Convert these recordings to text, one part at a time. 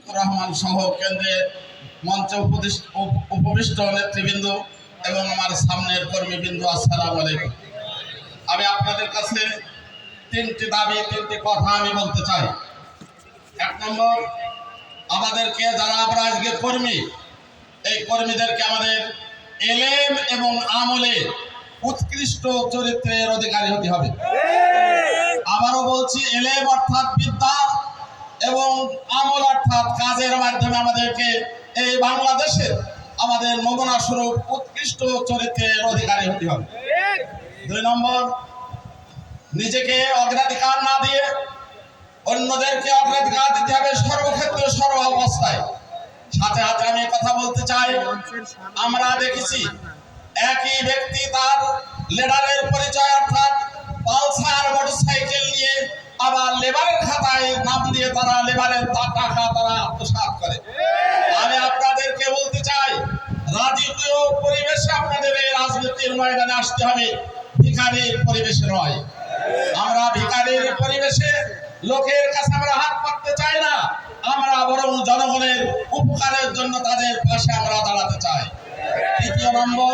শফিকুর রহমান সহ কেন্দ্রে মঞ্চে উপবিষ্ট নেতৃবৃন্দ এবং আমার সামনের কর্মীবৃন্দ, আসসালামু আলাইকুম। আমি আপনাদের কাছে তিনটি দাবি, তিনটি কথা আমি বলতে চাই। এক নম্বর, আমাদেরকে যারা আমরা আজকে কর্মী, এই কর্মীদেরকে আমাদের এলেম এবং আমলে উৎকৃষ্ট চরিত্রের অধিকারী হতে হবে। আবারও বলছি, এলেম অর্থাৎ বিদ্যা এবং আমল অর্থাৎ কাজের মাধ্যমে আমাদেরকে এই বাংলাদেশের আমাদের নমুনা স্বরূপ উৎকৃষ্ট চরিত্রের অধিকারী হতে হবে। দুই নম্বর, নিজেকে অগ্রাধিকার না দিয়ে অন্যদেরকে অগ্রাধিকার দিতে হবে সর্বক্ষেত্রে, সর্ব অবস্থায়। সাথে সাথে আমি কথা বলতে চাই, আমরা দেখেছি একই ব্যক্তি তার লিডারের পরিচয় অর্থাৎ পালসার মোটরসাইকেল নিয়ে আবার লেবারের খাতায় নাম দিয়ে তারা লেবারের টাকা তারা আত্মসাৎ করে। আমি আপনাদেরকে বলতে চাই, রাজকীয় পরিবেশে আপনাদের এই রাজনীতির ময়দানে আসতে হবে, ভিখারির পরিবেশে নয়। আমরা ভিখারির পরিবেশে লোকের কাছে আমরা হাত পাততে চাই না, আমরা বরং জনগণের উপকারের জন্য তাদের পাশে আমরা দাঁড়াতে চাই। তৃতীয় নম্বর,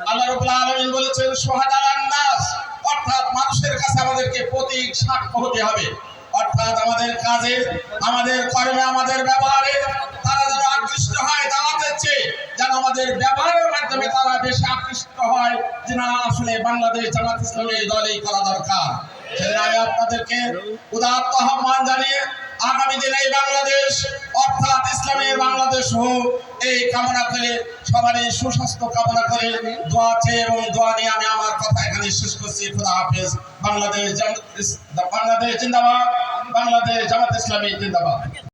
আল্লাহ রাব্বুল আলামিন বলেছেন শুহাদাআন নাস, অর্থাৎ মানুষের কাছে আমাদেরকে প্রতীক সাক্ষ্য হতে হবে। অর্থাৎ আমাদের কাজে, আমাদের কর্মে, আমাদের ব্যবহারে তারা যেন আকৃষ্ট হয়, দাওয়াতের চেয়ে যেন আমাদের ব্যবহারের মাধ্যমে তারা বেশি আকৃষ্ট হয় যে না, আসলে বাংলাদেশ জামাত ইসলামী এই দলই করা দরকার। সেজন্য আমি আপনাদেরকে উদাত্ত আহ্বান জানিয়ে আগামী দিনে এই বাংলাদেশ অর্থাৎ ইসলামের বাংলাদেশ হোক, এই কামনা করে, সবারই সুস্বাস্থ্য কামনা করে, দোয়া চেয়ে এবং দোয়া নিয়ে আমি আমার কথা এখানে শেষ করছি। খোদা হাফেজ। বাংলাদেশ জিন্দাবাদ, বাংলাদেশ জামাত ইসলামী জিন্দাবাদ।